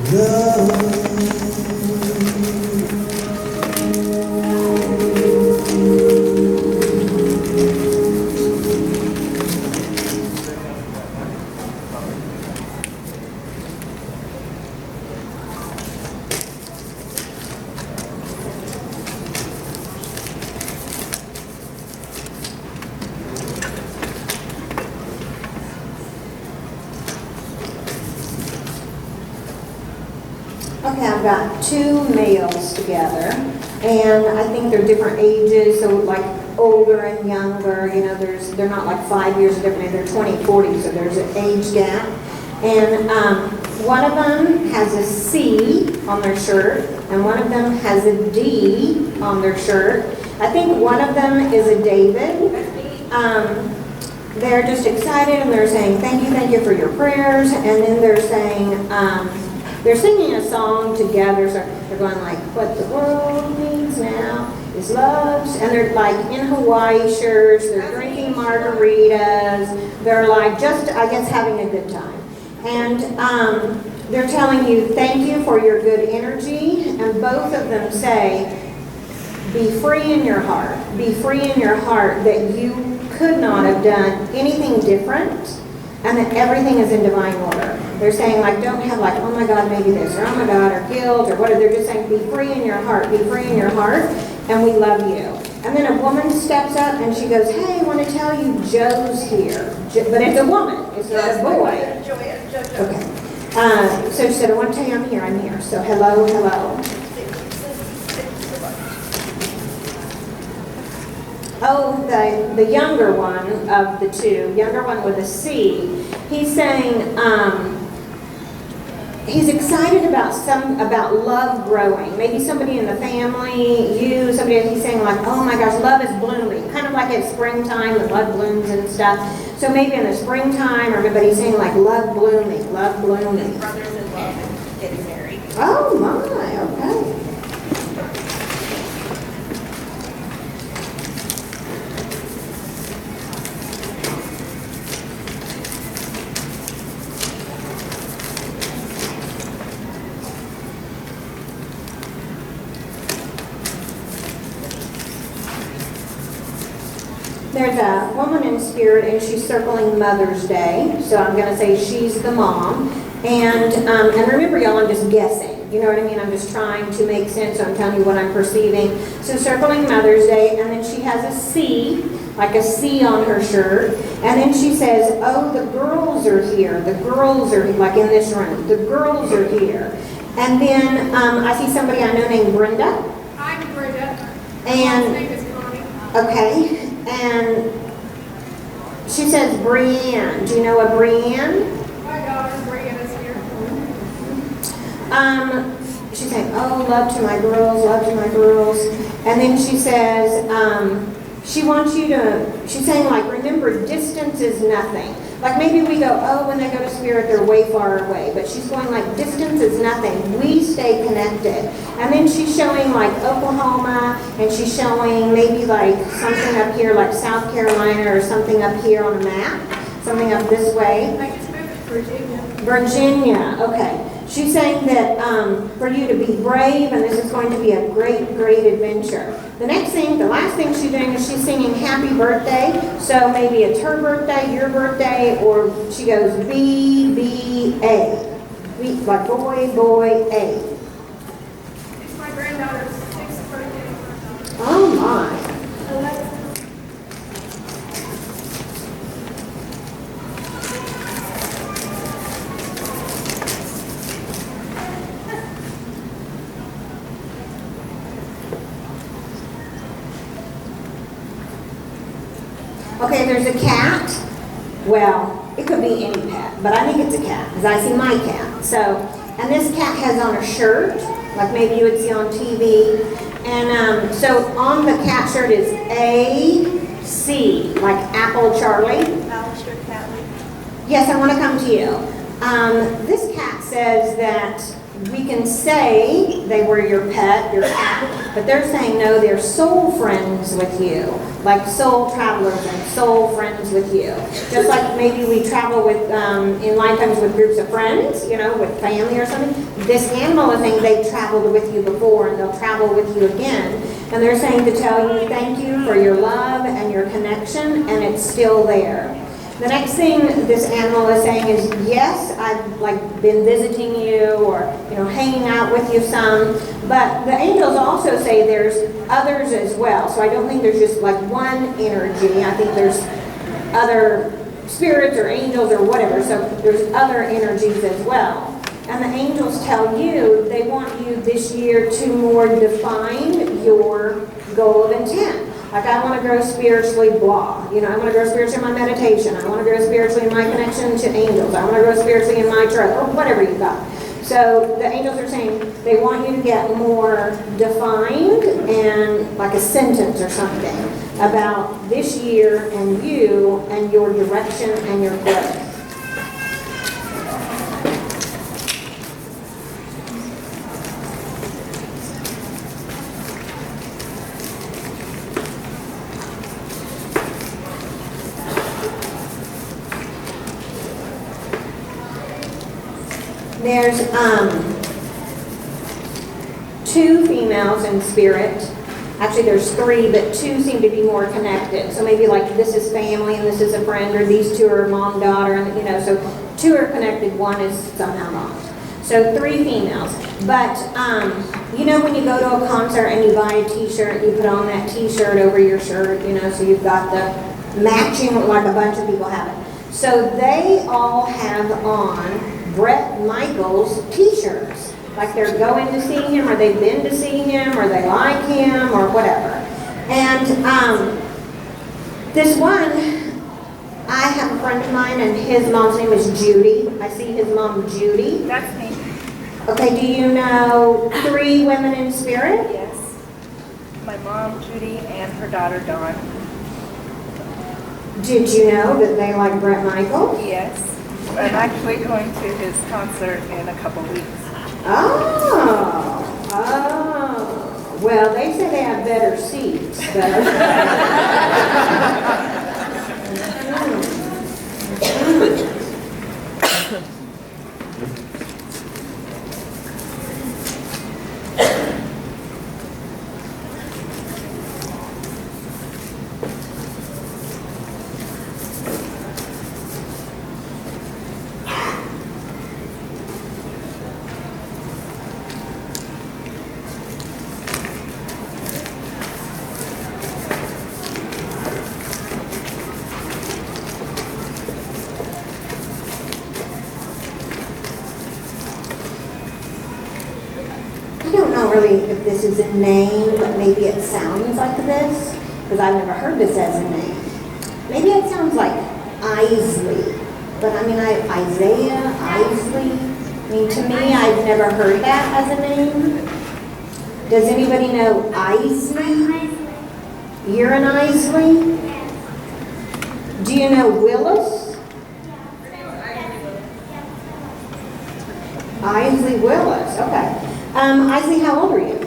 Okay, I've got two males together, and I think they're different ages, so like older and younger, you know, they're not like 5 years different, they're 20, 40, so there's an age gap. And one of them has a C on their shirt, and one of them has a D on their shirt. I think one of them is a David. They're just excited, and they're saying, thank you for your prayers, and then they're saying, they're singing a song together, so they're going like, what the world needs now is love. And they're like in Hawaii shirts, they're drinking margaritas, they're like just, I guess, having a good time. And they're telling you, thank you for your good energy, and both of them say, be free in your heart. Be free in your heart that you could not have done anything different, and that everything is in divine order. They're saying, like, don't have like, oh my God, maybe this, or oh my God, or guilt, or whatever. They're just saying, be free in your heart, be free in your heart, and we love you. And then a woman steps up and she goes, hey, I want to tell you, Joe's here. But it's a woman, it's not a boy. Okay. So she said, I want to tell you I'm here. So hello, hello. Oh, the younger one of the two, younger one with a C, he's saying he's excited about love growing. Maybe somebody in the family, you, somebody, he's saying like, oh my gosh, love is blooming. Kind of like at springtime, the love blooms and stuff. So maybe in the springtime, or everybody's saying like love blooming, love blooming. Brothers in love and getting married. Oh my, okay. There's a woman in spirit, and she's circling Mother's Day, so I'm going to say she's the mom. And remember, y'all, I'm just guessing. You know what I mean? I'm just trying to make sense, so I'm telling you what I'm perceiving. So circling Mother's Day, and then she has a C, like a C on her shirt. And then she says, oh, the girls are here. The girls are, like in this room, the girls are here. And then I see somebody I know named Brenda. I'm Brenda. And, My name is Connie. okay. And she says Brianne. Do you know a Brianne? My daughter Brianne is here. She's saying, oh, love to my girls, love to my girls. And then she says, she wants you to, she's saying like, remember, distance is nothing. Like maybe we go, oh, when they go to spirit, they're way far away. But she's going like, distance is nothing. We stay connected. And then she's showing like Oklahoma, and she's showing maybe like something up here, like South Carolina, or something up here on a map. Something up this way. I just moved to Virginia. Virginia, okay. She's saying that for you to be brave, and this is going to be a great, great adventure. The next thing, the last thing she's doing is she's singing happy birthday. So maybe it's her birthday, your birthday, or she goes B-B-A. Like boy, boy, A. It's my granddaughter's 6th birthday. Oh my. Okay, there's a cat. Well, it could be any pet, but I think it's a cat because I see my cat. So, and this cat has on a shirt, like maybe you would see on TV. And so on the cat shirt is A-C, like Apple Charlie. Alistair Catley. Yes, I want to come to you. This cat says that we can say they were your pet, your cat, but they're saying no, they're soul friends with you, like soul travelers and soul friends with you. Just like maybe we travel with, in lifetimes with groups of friends, with family or something. This animal is saying they traveled with you before and they'll travel with you again. And they're saying to tell you thank you for your love and your connection, and it's still there. The next thing this animal is saying is, yes, I've been visiting you or hanging out with you some, but the angels also say there's others as well. So I don't think there's just one energy. I think there's other spirits or angels or whatever. So there's other energies as well. And the angels tell you they want you this year to more define your goal of intent. Like, I want to grow spiritually, blah. I want to grow spiritually in my meditation. I want to grow spiritually in my connection to angels. I want to grow spiritually in my trust, or whatever you got. So the angels are saying they want you to get more defined and like a sentence or something about this year and you and your direction and your growth. There's two females in spirit. Actually, there's three, but two seem to be more connected. So maybe this is family and this is a friend, or these two are mom, daughter, and so two are connected, one is somehow not. So three females. But when you go to a concert and you buy a t-shirt, you put on that t-shirt over your shirt, so you've got the matching, like a bunch of people have it. So they all have on Bret Michaels t-shirts, like they're going to see him, or they've been to see him, or they like him, or whatever. And this one, I have a friend of mine, and his mom's name is Judy. I see his mom, Judy. That's me. Okay, do you know three women in spirit? Yes. My mom, Judy, and her daughter, Dawn. Did you know that they like Bret Michaels? Yes. I'm actually going to his concert in a couple weeks. Oh. Well, they say they have better seats, really if this is a name, but maybe it sounds like this, because I've never heard this as a name. Maybe it sounds like Isley, but Isaiah, Isley. To me, I've never heard that as a name. Does anybody know Isley? You're an Isley? Do you know Willis? Isley Willis, okay. Isley, how old are you?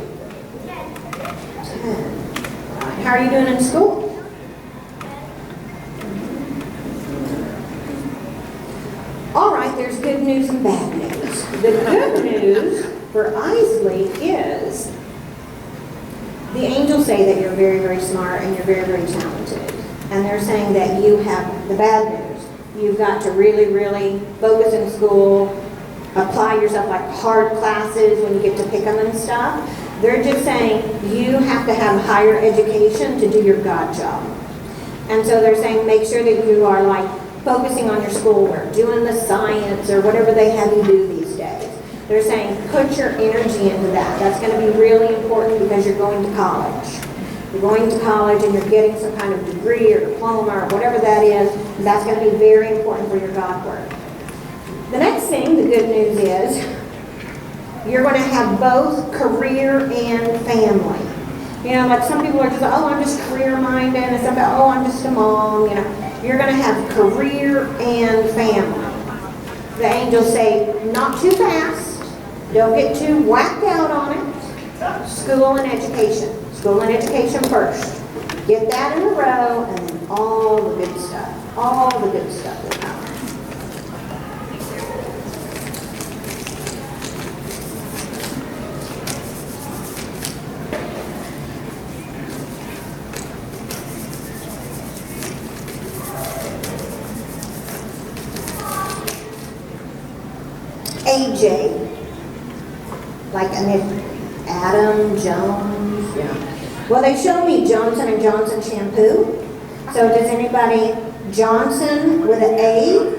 10. How are you doing in school? All right, there's good news and bad news. The good news for Isley is the angels say that you're very, very smart and you're very, very talented. And they're saying that you have the bad news. You've got to really, really focus in school, apply yourself, like hard classes when you get to pick them and stuff. They're just saying you have to have higher education to do your God job. And so they're saying make sure that you are like focusing on your schoolwork, doing the science or whatever they have you do these days. They're saying put your energy into that. That's going to be really important because you're going to college. You're going to college and you're getting some kind of degree or diploma or whatever that is. That's going to be very important for your God work. The next thing, the good news is, you're going to have both career and family. Like some people are just, oh, I'm just career-minded, and some, oh, I'm just a mom, You're going to have career and family. The angels say, not too fast, Don't get too whacked out on it. School and education. School and education first. Get that in a row, and then all the good stuff. All the good stuff will come. AJ, like Adam, Jones, yeah. Well, they showed me Johnson & Johnson shampoo. So does anybody, Johnson with an A?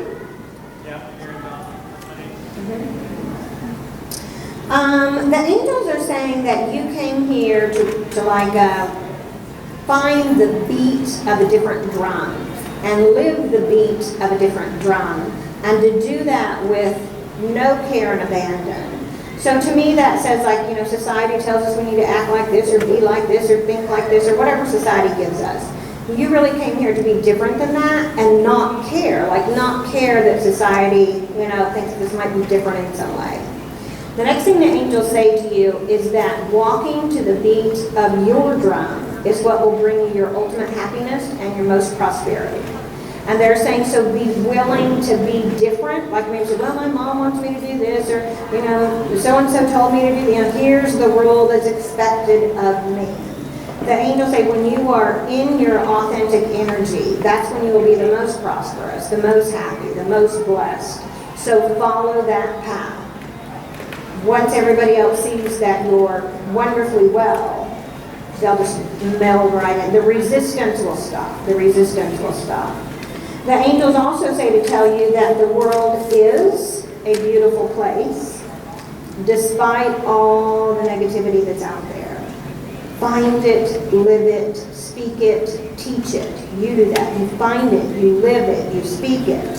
The angels are saying that you came here to like find the beat of a different drum and live the beat of a different drum, and to do that with no care and abandon. So to me that says, like, you know, society tells us we need to act like this or be like this or think like this or whatever society gives us. You really came here to be different than that and not care, like not care that society, you know, thinks this might be different in some way. The next thing the angels say to you is that walking to the beat of your drum is what will bring you your ultimate happiness and your most prosperity. And they're saying, so be willing to be different. Like maybe say, well, my mom wants me to do this, or, you know, so-and-so told me to do this. Here's the rule that's expected of me. The angels say when you are in your authentic energy, that's when you will be the most prosperous, the most happy, the most blessed. So follow that path. Once everybody else sees that you're wonderfully well, they'll just meld right in. The resistance will stop. The resistance will stop. The angels also say to tell you that the world is a beautiful place, despite all the negativity that's out there. Find it, live it, speak it, teach it. You do that. You find it, you live it, you speak it.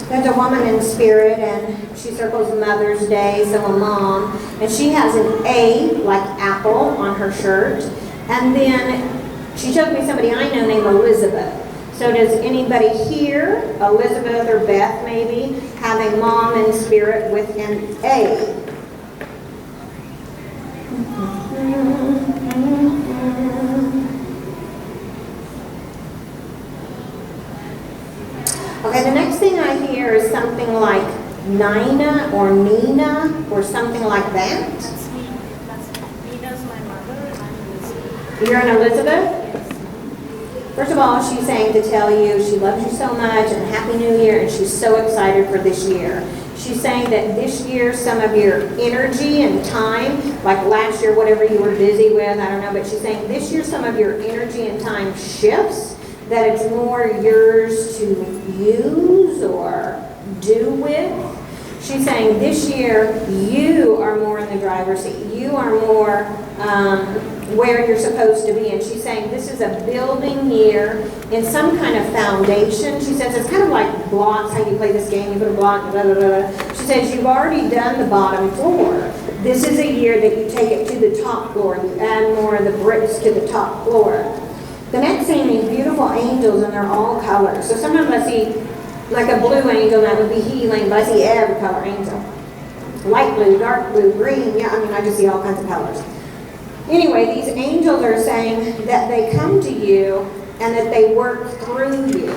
There's a woman in spirit, and she circles Mother's Day, so a mom, and she has an A, like apple, on her shirt. And then she showed me somebody I know named Elizabeth. So does anybody here, Elizabeth or Beth maybe, have a mom in spirit with an A? Okay, the next thing I hear is something like Nina or Nina or something like that. That's me. Nina's my mother, and I'm Elizabeth. You're an Elizabeth? Yes. First of all, she's saying to tell you she loves you so much and Happy New Year, and she's so excited for this year. She's saying that this year some of your energy and time, like last year, whatever you were busy with, I don't know, but she's saying this year some of your energy and time shifts, that it's more yours to use or do with. She's saying this year you are more in the driver's seat. You are more where you're supposed to be. And she's saying this is a building year in some kind of foundation. She says it's kind of like blocks, how you play this game, you put a block, blah, blah, blah. She says you've already done the bottom floor. This is a year that you take it to the top floor. You add more of the bricks to the top floor. The next thing is beautiful angels, and they're all colors. So sometimes I see like a blue angel, that would be healing, but I see every color angel. Light blue, dark blue, green, yeah, I mean, I just see all kinds of colors. Anyway, these angels are saying that they come to you and that they work through you.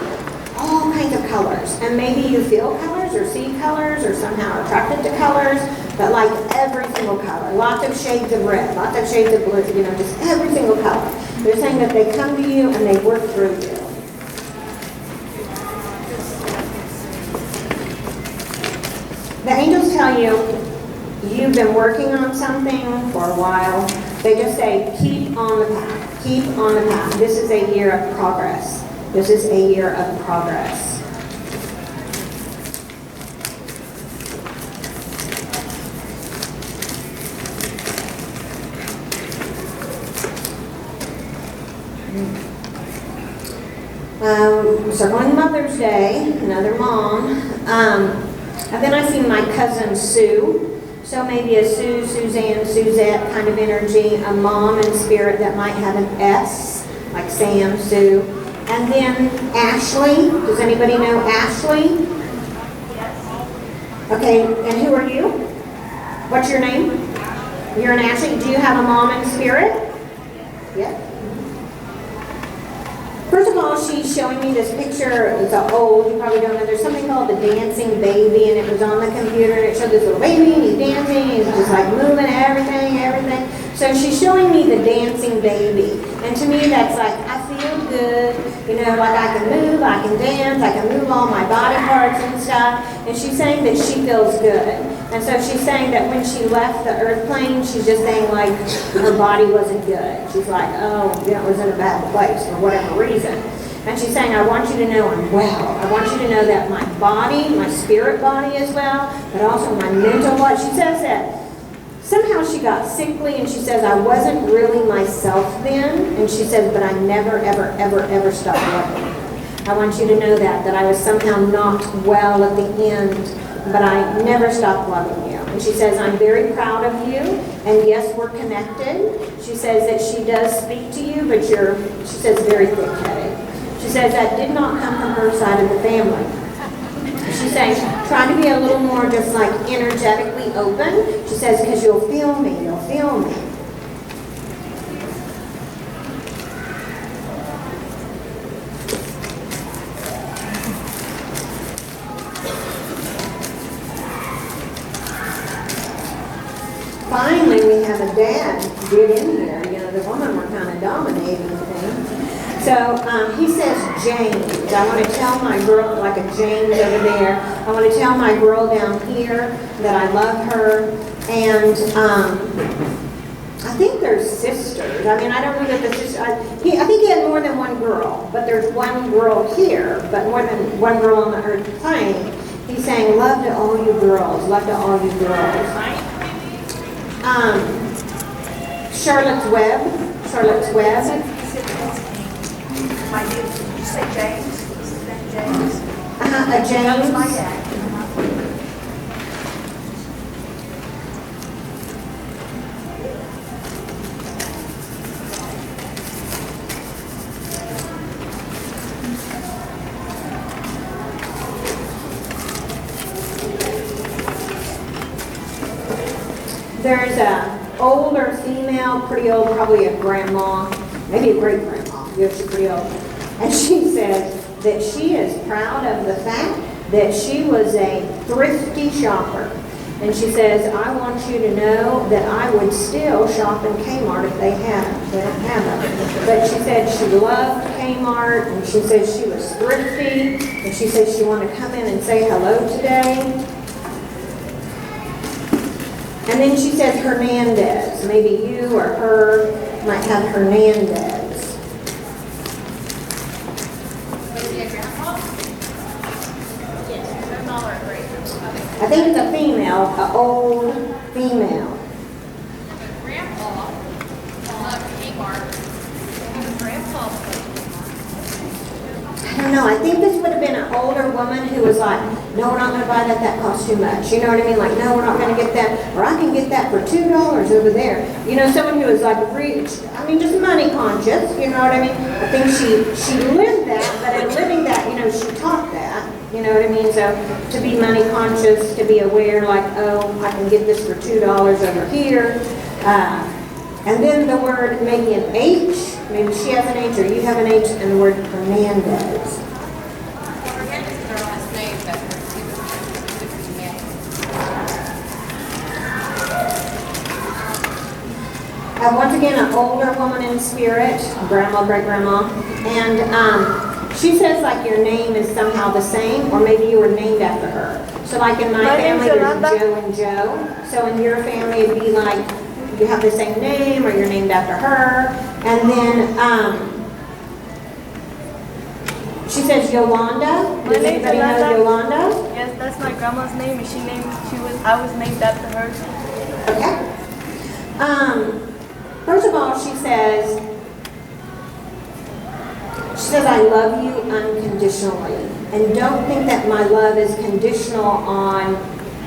All kinds of colors. And maybe you feel colors or see colors or somehow are attracted to colors, but like every single color. Lots of shades of red, lots of shades of blue, you know, just every single color. They're saying that they come to you and they work through you. The angels tell you you've been working on something for a while. They just say, keep on the path. Keep on the path. This is a year of progress. This is a year of progress. we're circling Mother's Day, another mom. And then I see my cousin Sue. So maybe a Sue, Suzanne, Suzette kind of energy, a mom in spirit that might have an S, like Sam, Sue. And then Ashley. Does anybody know Ashley? Okay, and who are you? What's your name? You're an Ashley. Do you have a mom in spirit? Yeah. First of all, she's showing me this picture. It's old, you probably don't know. There's something called the dancing baby, and it was on the computer, and it showed this little baby, and he's dancing, he's just like moving everything. So she's showing me the dancing baby. And to me, that's like, I feel good. You know, like I can move, I can dance, I can move all my body parts and stuff. And she's saying that she feels good. And so she's saying that when she left the earth plane, she's just saying like her body wasn't good. She's like, oh, it was in a bad place for whatever reason. And she's saying, I want you to know I'm well. I want you to know that my body, my spirit body is well, but also my mental body. She says that somehow she got sickly, and she says, I wasn't really myself then. And she says, but I never, ever stopped loving you. I want you to know that I was somehow not well at the end, but I never stopped loving you. And she says, I'm very proud of you, and yes, we're connected. She says that she does speak to you, but she says, very thick-headed. She says that did not come from her side of the family. She's saying, try to be a little more just like energetically open. She says, because you'll feel me, you'll feel me. Finally, we have a dad get in here. You know, the women were kind of dominating things. So he says James. I want to tell my girl, like a James over there, I want to tell my girl down here that I love her. And I think they're sisters. I mean, I don't know that the sister, I think he had more than one girl, but there's one girl here, but more than one girl on the earth plane. He's saying, love to all you girls, love to all you girls. Charlotte's Web. My name, did you say James? Is his name James? A James. That was my dad. There's a older female, pretty old, probably a grandma, maybe a great-grandma. She's pretty old. And she says that she is proud of the fact that she was a thrifty shopper. And she says, I want you to know that I would still shop in Kmart if they had them. They don't have them. But she said she loved Kmart, and she says she was thrifty, and she says she wanted to come in and say hello today. And then she says Hernandez. Maybe you or her might have Hernandez. I think it's a female, an old female. Grandpa loved Kmart. Grandpa. I don't know. I think this would have been an older woman who was like, no, we're not going to buy that. That costs too much. You know what I mean? Like, no, we're not going to get that. Or I can get that for $2 over there. You know, someone who was like rich. I mean, just money conscious. You know what I mean? I think she lived that, but in living that, you know, she taught that. You know what I mean? So to be money conscious, to be aware, like, oh, I can get this for $2 over here. And then the word, maybe an H. Maybe she has an H or you have an H, and the word Hernandez. Hernandez is our last name, but Once again, an older woman in spirit, grandma, great-grandma, and she says like your name is somehow the same, or maybe you were named after her. So like in my family, there's Joe and Joe. So in your family, it'd be like you have the same name, or you're named after her. And then she says Yolanda. Does anybody know Yolanda? Yes, that's my grandma's name, and I was named after her. Okay. First of all, she says She says, I love you unconditionally. And don't think that my love is conditional on,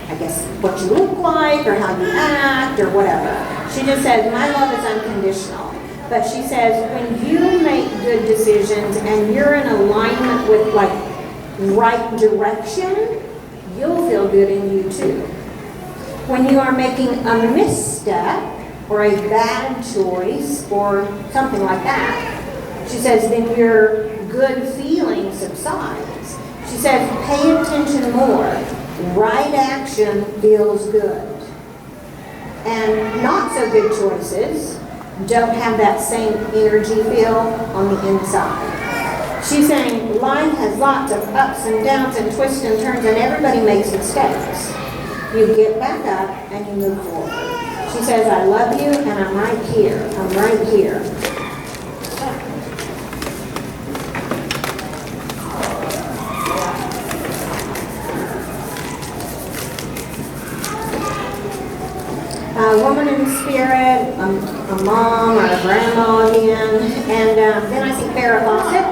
I guess, what you look like or how you act or whatever. She just says, my love is unconditional. But she says, when you make good decisions and you're in alignment with like right direction, you'll feel good in you too. When you are making a misstep or a bad choice or something like that, she says, then your good feeling subsides. She says, pay attention more. Right action feels good. And not so good choices don't have that same energy feel on the inside. She's saying life has lots of ups and downs and twists and turns, and everybody makes mistakes. You get back up and you move forward. She says, I love you and I'm right here. I'm right here. A woman in spirit, a mom or a grandma again, and then I see Farrah Fawcett.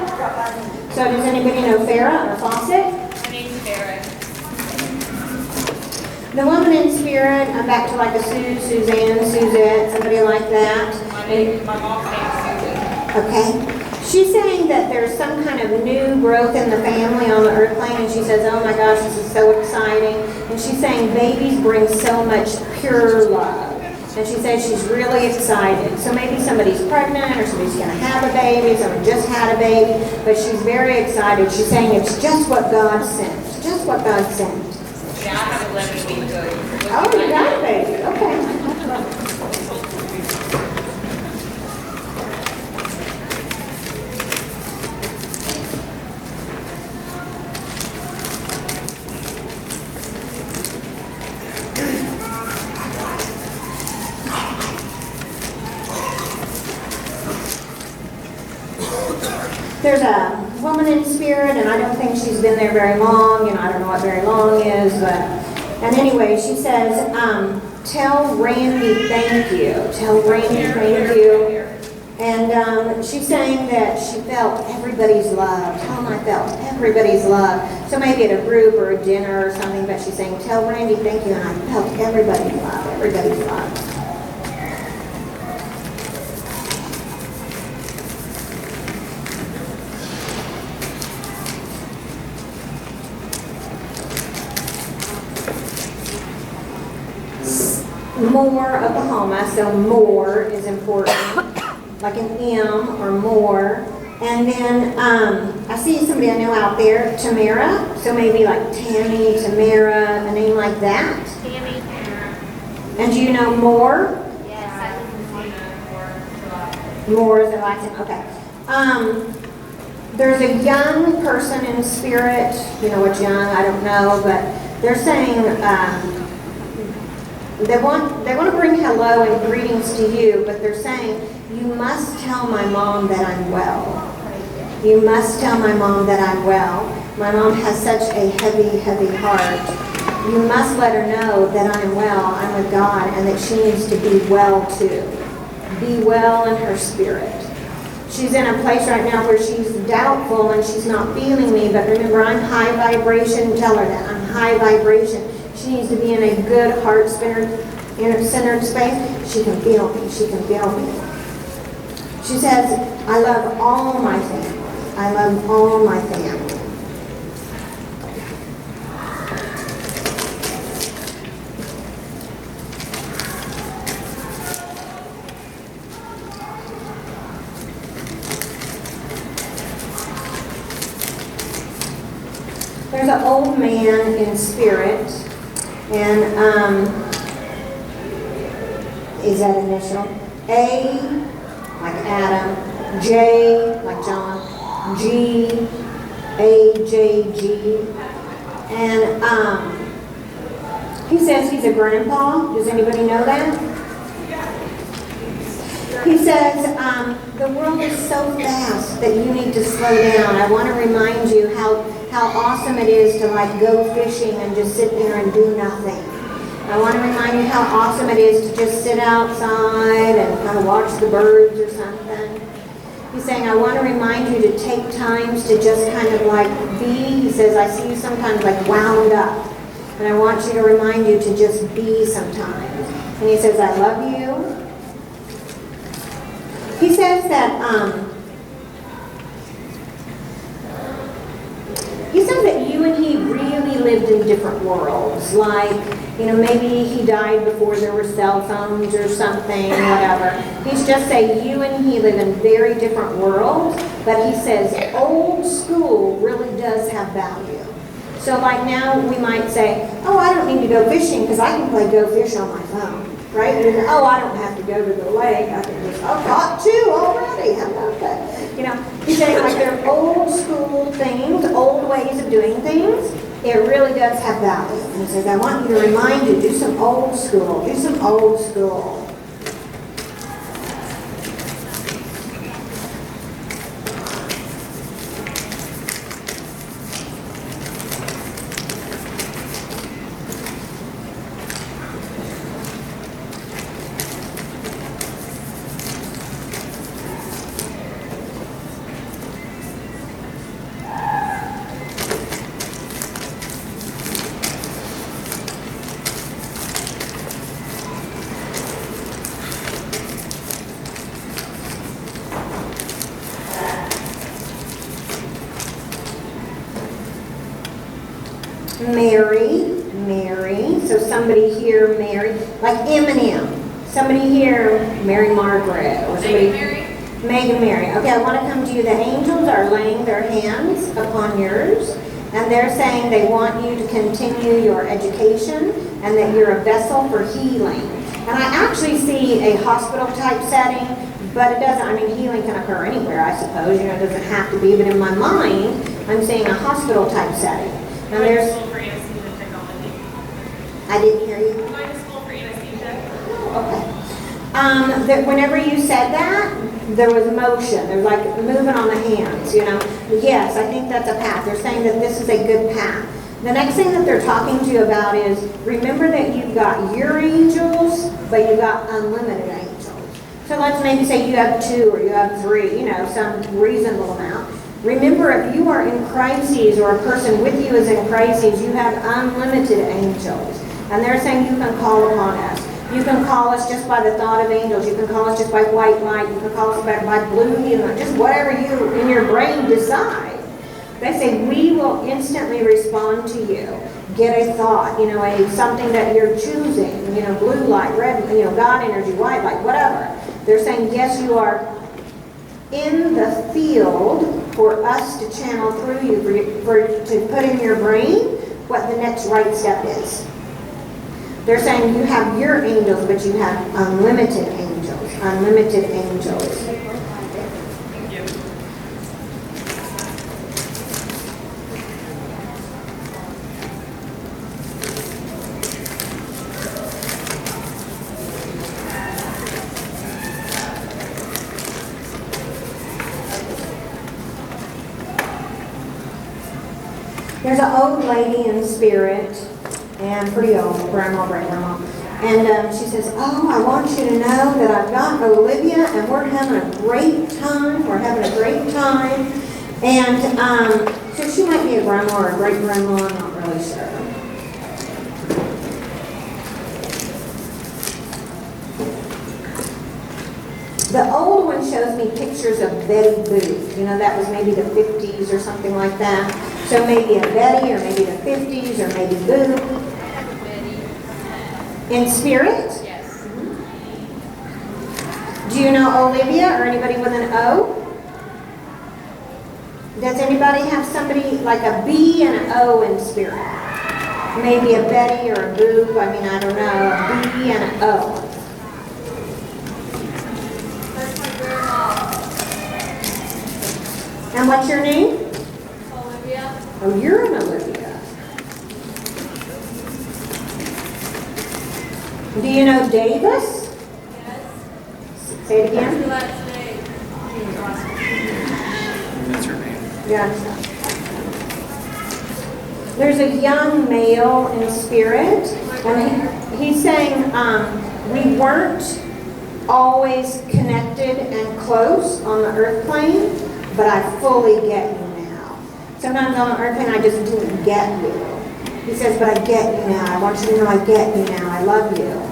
So does anybody know Farrah or Fawcett? My name's Farrah. The woman in spirit, I'm back to like a Sue, Suzanne, Suzette, somebody like that. My mom's name's Susan. Okay. She's saying that there's some kind of new growth in the family on the earth plane, and she says, oh my gosh, this is so exciting. And she's saying babies bring so much pure love. And she says she's really excited. So maybe somebody's pregnant or somebody's going to have a baby, someone just had a baby, but she's very excited. She's saying it's just what God sent. Just what God sent. Yeah, I have 11 weeks old. Oh, you got a baby. Okay. There's a woman in spirit, and I don't think she's been there very long. I don't know what very long is, but, and anyway, she says, tell Randy thank you. Tell Randy thank you. And she's saying that she felt everybody's love. Tell him I felt everybody's love. So maybe at a group or a dinner or something, but she's saying, tell Randy thank you, and I felt everybody's love, everybody's love. More Oklahoma, so more is important, like an M or more. And then I see somebody I know out there, Tamara, so maybe like Tammy, Tamara, a name like that. Tammy. And do you know more? Yes. More is the last name, okay. There's a young person in spirit, you know what's young, I don't know, but they're saying, they want to bring hello and greetings to you, but they're saying, you must tell my mom that I'm well. You must tell my mom that I'm well. My mom has such a heavy, heavy heart. You must let her know that I'm well, I'm with God, and that she needs to be well too. Be well in her spirit. She's in a place right now where she's doubtful and she's not feeling me, but remember, I'm high vibration. Tell her that. I'm high vibration. She needs to be in a good heart-centered space. She can feel me. She can feel me. She says, I love all my family. I love all my family. There's an old man in spirit, and is that initial? A, like Adam, J, like John, G, A, J, G, and he says he's a grandpa. Does anybody know that? He says, the world is so fast that you need to slow down. I want to remind you how awesome it is to like go fishing and just sit there and do nothing. I want to remind you how awesome it is to just sit outside and kind of watch the birds or something. He's saying, I want to remind you to take times to just kind of like be. He says, I see you sometimes like wound up. And I want you to remind you to just be sometimes. And he says, I love you. He says that, you and he really lived in different worlds. Like, maybe he died before there were cell phones or something, whatever. He's just saying you and he live in very different worlds, but he says old school really does have value. So like now we might say, oh, I don't need to go fishing because I can play Go Fish on my phone, right? Oh, I don't have to go to the lake. I can just, I've caught two already. How about that? He's saying like they're old school things, old ways of doing things. It really does have value. And he says, I want you to remind you, do some old school, do some old school. Mary. So somebody here, Mary, like Eminem. Somebody here, Mary Margaret, or somebody. Megan Mary. Okay, I want to come to you. The angels are laying their hands upon yours, and they're saying they want you to continue your education, and that you're a vessel for healing. And I actually see a hospital type setting, but it doesn't. Healing can occur anywhere, I suppose. It doesn't have to be. But in my mind, I'm seeing a hospital type setting. And there's. I didn't hear you. Going to school for anesthesia. Okay. Whenever you said that, there was motion. There's like moving on the hands, Yes, I think that's a path. They're saying that this is a good path. The next thing that they're talking to you about is, remember that you've got your angels, but you've got unlimited angels. So let's maybe say you have 2 or you have 3, some reasonable amount. Remember, if you are in crises or a person with you is in crises, you have unlimited angels. And they're saying you can call upon us. You can call us just by the thought of angels. You can call us just by white light. You can call us by blue, just whatever you in your brain decide. They say we will instantly respond to you. Get a thought, something that you're choosing, blue light, red, God energy, white light, whatever. They're saying, yes, you are in the field for us to channel through you, to put in your brain what the next right step is. They're saying you have your angels, but you have unlimited angels. Unlimited angels. There's an old lady in spirit, and pretty old, grandma, great-grandma. And she says, oh, I want you to know that I've got Olivia, and we're having a great time. We're having a great time. And so she might be a grandma or a great-grandma, I'm not really sure. The old one shows me pictures of Betty Boop. That was maybe the 50s or something like that. So maybe a Betty, or maybe the 50s, or maybe Boop. In spirit? Yes. Do you know Olivia or anybody with an O? Does anybody have somebody like a B and an O in spirit? Maybe a Betty or a Boop, I don't know, a B and an O. That's my grandma. And what's your name? Olivia. Oh, you're an Olivia. Do you know Davis? Yes. Say it What's again. your last name? That's her name. Yeah. There's a young male in spirit, and he's saying, we weren't always connected and close on the earth plane, but I fully get you now. Sometimes on the earth plane, I just didn't get you. He says, but I get you now. I want you to know I get you now. I love you.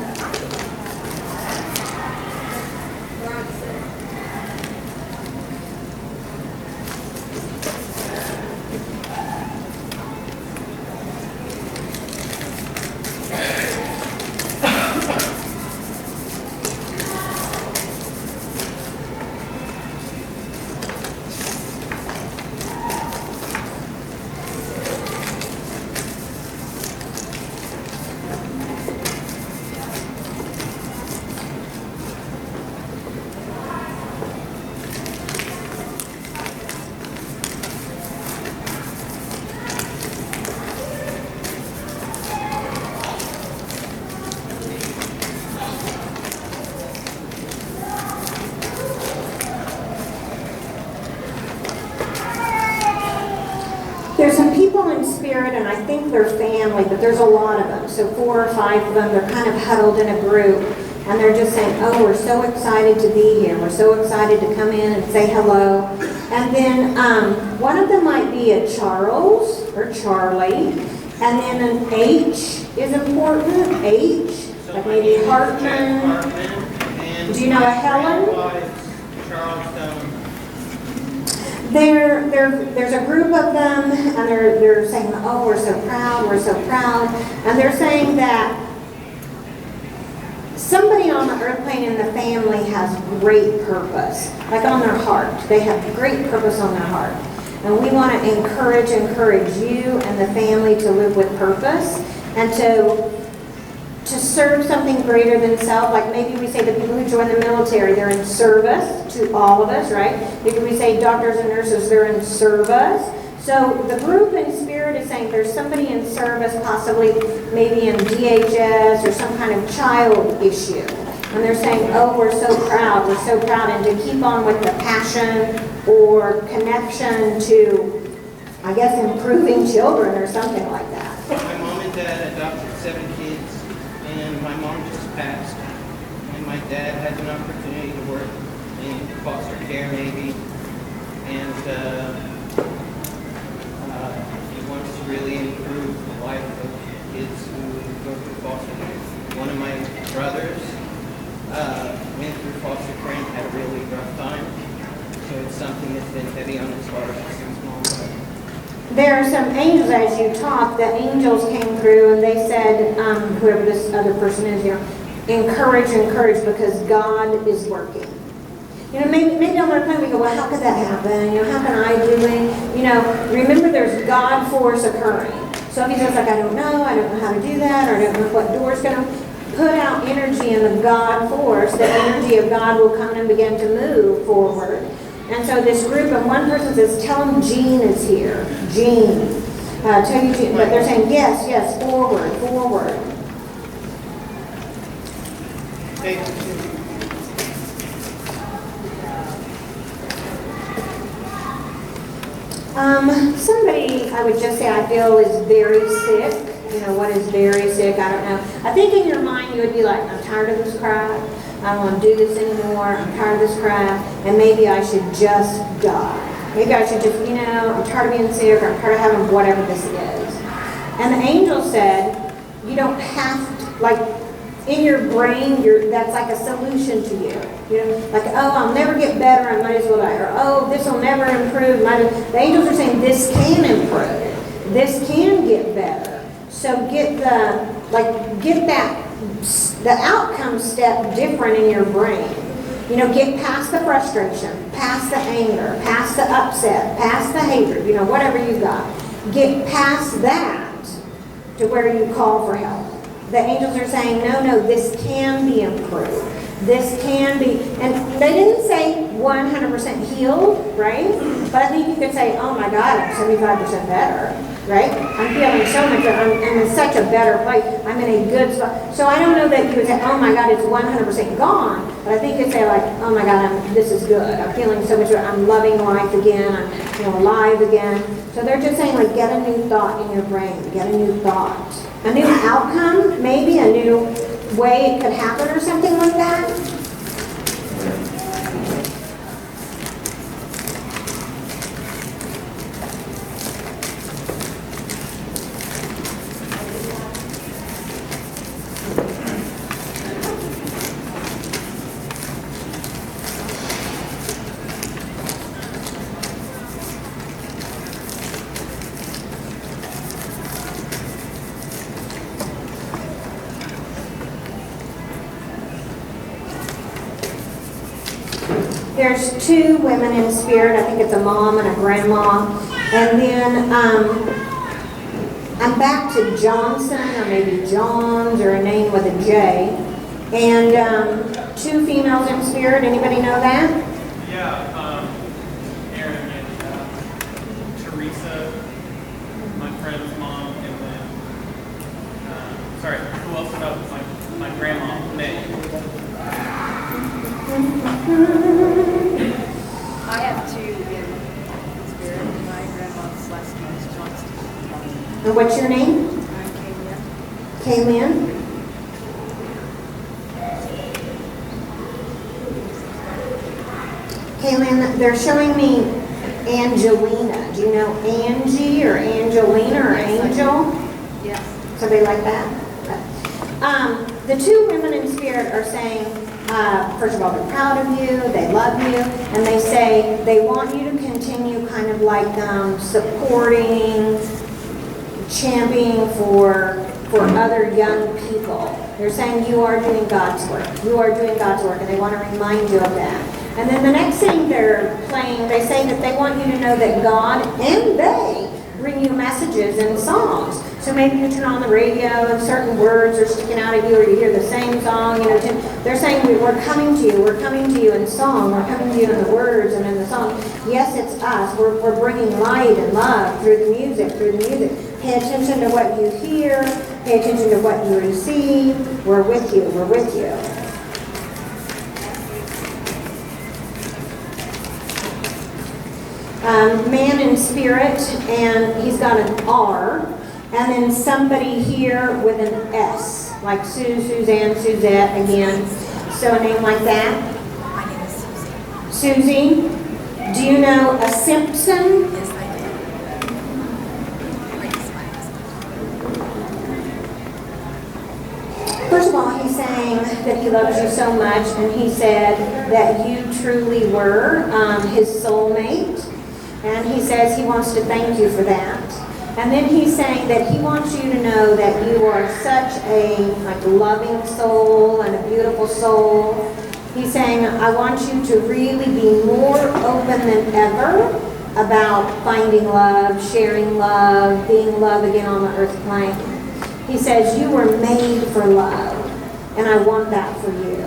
There's some people in spirit, and I think they're family, but there's a lot of them. So 4 or 5 of them, they're kind of huddled in a group, and they're just saying, oh, we're so excited to be here. We're so excited to come in and say hello. And then one of them might be a Charles or Charlie, and then an H is important, H, like maybe Hartman. Do you know a Helen? There's a group of them, and they're saying, oh, we're so proud, and they're saying that somebody on the earth plane in the family has great purpose, like on their heart. They have great purpose on their heart. And we want to encourage you and the family to live with purpose and to serve something greater than self. Like maybe we say the people who join the military, they're in service to all of us, right? Maybe we say doctors and nurses, they're in service. So the group in spirit is saying there's somebody in service, possibly maybe in DHS or some kind of child issue. And they're saying, oh, we're so proud, and to keep on with the passion or connection to, I guess, improving children or something like that. My mom and dad adopted 7 kids, and my mom just passed. And my dad had an opportunity to work in foster care, maybe, and he wants to really improve the life of kids who go through foster care. One of my brothers went through foster care and had a really rough time, so it's something that's been heavy on his heart since mom died. There are some angels, as you talk, the angels came through and they said, whoever this other person is, encourage, because God is working. Maybe on our time we go, well, how could that happen? How can I do it? Remember there's God force occurring. So if he says, like, I don't know how to do that, or I don't know what door's going to put out energy in the God force, the energy of God will come and begin to move forward. And so this group, and one person says, tell them Jean is here. Jean. Tell you Jean. But they're saying, yes, forward. Hey. Somebody, I would just say, I feel is very sick. What is very sick? I don't know. I think in your mind you would be like, I'm tired of this crap. I don't want to do this anymore. I'm tired of this crap. And maybe I should just die. Maybe I should just, I'm tired of being sick, or I'm tired of having whatever this is. And the angel said, you don't have to, like, in your brain, that's like a solution to you. Like, oh, I'll never get better, I might as well die. Or, oh, this will never improve. The angels are saying this can improve. This can get better. So get the outcome step different in your brain. Get past the frustration, past the anger, past the upset, past the hatred, whatever you got. Get past that to where you call for help. The angels are saying, no, this can be improved. This can be, and they didn't say 100% healed, right? But I think you could say, oh my God, I'm 75% better, right? I'm feeling so much better. I'm in such a better place. I'm in a good spot. So I don't know that you would say, oh my God, it's 100% gone. But I think you'd say like, oh my God, this is good. I'm feeling so much better. I'm loving life again. I'm alive again. So they're just saying like, get a new thought in your brain. Get a new thought. A new outcome, maybe a new way it could happen or something like that. There's two women in spirit. I think it's a mom and a grandma. And then I'm back to Johnson, or maybe Johns, or a name with a J. And two females in spirit. Anybody know that? Yeah, Aaron and Teresa, my friend's mom, and then, sorry, who else about my grandma, May? I have two in spirit. My grandma's last name is Johnston. And what's your name? I'm Kayla. Kaylin. Kaylin, they're showing me Angelina. Do you know Angie or Angelina or Angel? Yes. Somebody like that? The two women in spirit are saying, first of all, they're proud of you, they love you, and they say they want you to continue kind of like supporting, championing for other young people. They're saying you are doing God's work. You are doing God's work, and they want to remind you of that. And then the next thing they're playing, they say that they want you to know that God and they bring you messages and songs. So maybe you turn on the radio and certain words are sticking out at you, or you hear the same song. They're saying we're coming to you. We're coming to you in song. We're coming to you in the words and in the song. Yes, it's us. We're bringing light and love through the music. Pay attention to what you hear. Pay attention to what you receive. We're with you. We're with you. Man in spirit, and he's got an R, and then somebody here with an S, like Sue, Suzanne, Suzette again. So a name like that. My name is Susie. Susie, do you know a Simpson? Yes, I do. Grace, my husband. First of all, he's saying that he loves you so much, and he said that you truly were his soulmate. And he says he wants to thank you for that. And then he's saying that he wants you to know that you are such a loving soul and a beautiful soul. He's saying, I want you to really be more open than ever about finding love, sharing love, being love again on the earth plane. He says, you were made for love, and I want that for you.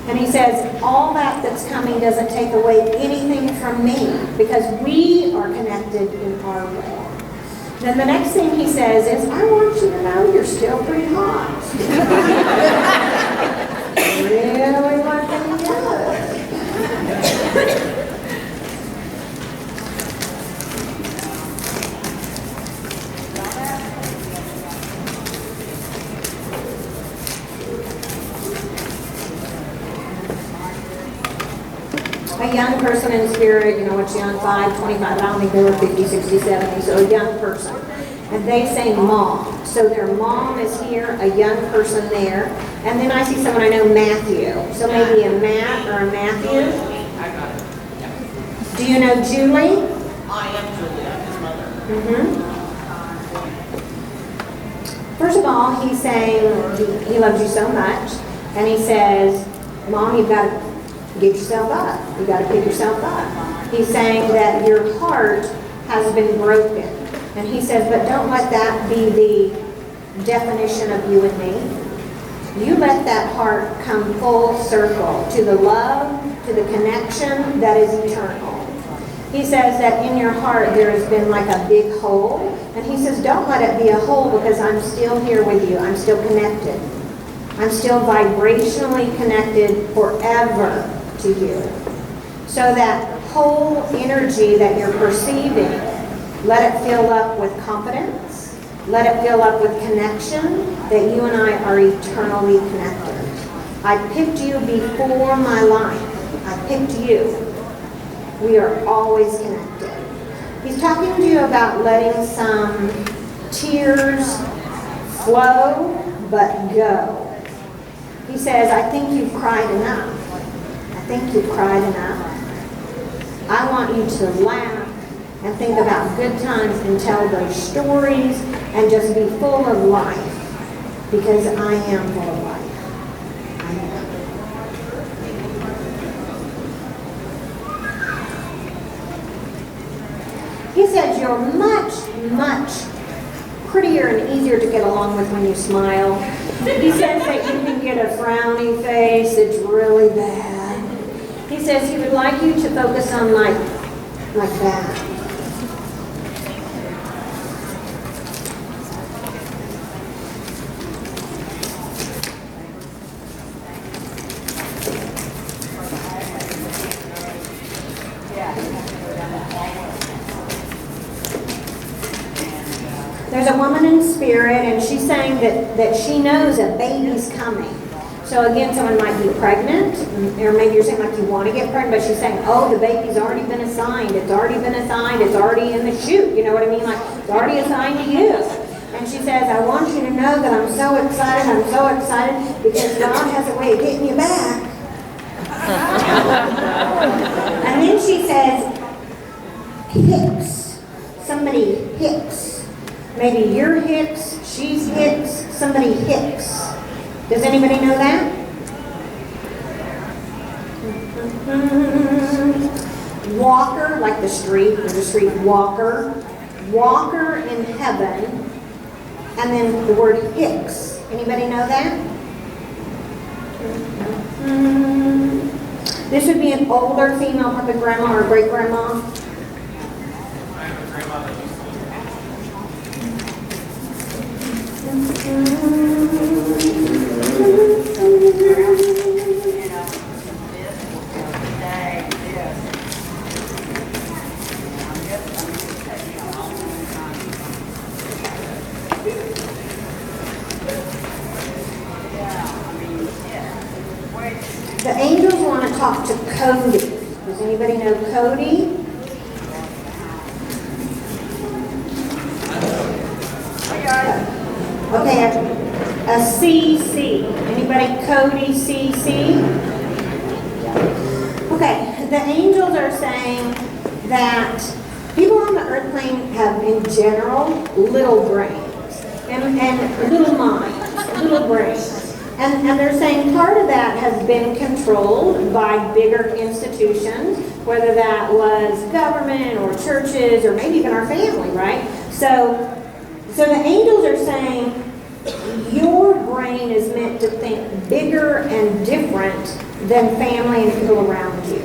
And he says, all that's coming doesn't take away anything from me, because we are connected in our way. Then the next thing he says is, I want you to know you're still pretty hot. Really looking good. A young person in spirit, you know what's young, 5, 25, I don't think they were 50, 60, 70, so a young person. And they say mom. So their mom is here, a young person there. And then I see someone I know, Matthew. So maybe a Matt or a Matthew. I got it. Yeah. Do you know Julie? I am Julie, I'm his mother. First of all, he's saying he loves you so much. And he says, Mom, you've got to get yourself up. You've got to pick yourself up. He's saying that your heart has been broken. And he says, but don't let that be the definition of you and me. You let that heart come full circle to the love, to the connection that is eternal. He says that in your heart there has been like a big hole. And he says, don't let it be a hole, because I'm still here with you. I'm still connected. I'm still vibrationally connected forever to you. So that whole energy that you're perceiving, let it fill up with confidence. Let it fill up with connection, that you and I are eternally connected. I picked you before my life. I picked you. We are always connected. He's talking to you about letting some tears flow, but go. He says, I think you've cried enough. I think you've cried enough. I want you to laugh and think about good times and tell those stories and just be full of life, because I am full of life. I am. are much, much prettier and easier to get along with when you smile. He says that you can get a frowny face, it's really bad. He says he would like you to focus on like that. There's a woman in spirit, and she's saying that she knows a baby's coming. So again, someone might be pregnant, or maybe you're saying like you want to get pregnant, but she's saying, oh, the baby's already been assigned. It's already been assigned. It's already in the chute. You know what I mean? Like, it's already assigned to you. And she says, I want you to know that I'm so excited. I'm so excited because God has a way of getting you back. And then she says, hips. Somebody hips. Maybe you're hips, she's hips, somebody hips. Does anybody know that? Walker, like the street, there's a street walker. Walker in heaven. And then the word hips. Anybody know that? This would be an older female, probably grandma or great grandma. I have a grandma that used to live The angels want to talk to Cody. Does anybody know Cody? Okay, a CC. Anybody Cody CC? Okay, the angels are saying that people on the earth plane have, in general, little brains and little minds, little brains. And they're saying part of that has been controlled by bigger institutions, whether that was government or churches or maybe even our family, right? So the angels are saying your brain is meant to think bigger and different than family and people around you.